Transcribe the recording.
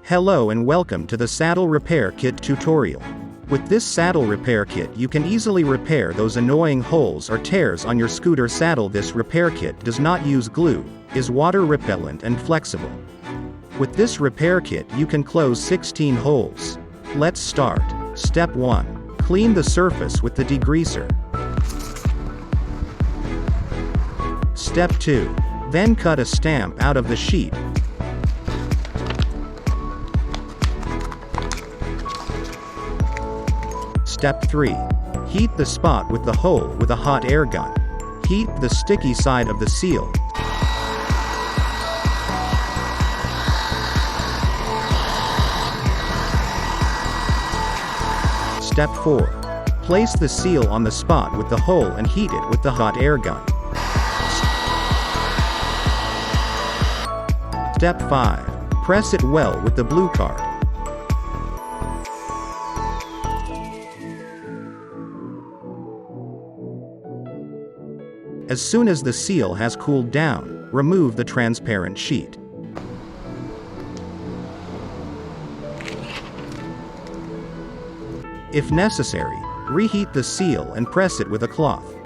Hello and welcome to the Saddle Repair Kit tutorial. With this saddle repair kit you can easily repair those annoying holes or tears on your scooter saddle. This repair kit does not use glue, is water repellent and flexible. With this repair kit you can close 16 holes. Let's start. Step 1. Clean the surface with the degreaser. Step 2. Then cut a stamp out of the sheet. Step 3. Heat the spot with the hole with a hot air gun. Heat the sticky side of the seal. Step 4. Place the seal on the spot with the hole and heat it with the hot air gun. Step 5. Press it well with the blue card. As soon as the seal has cooled down, remove the transparent sheet. If necessary, reheat the seal and press it with a cloth.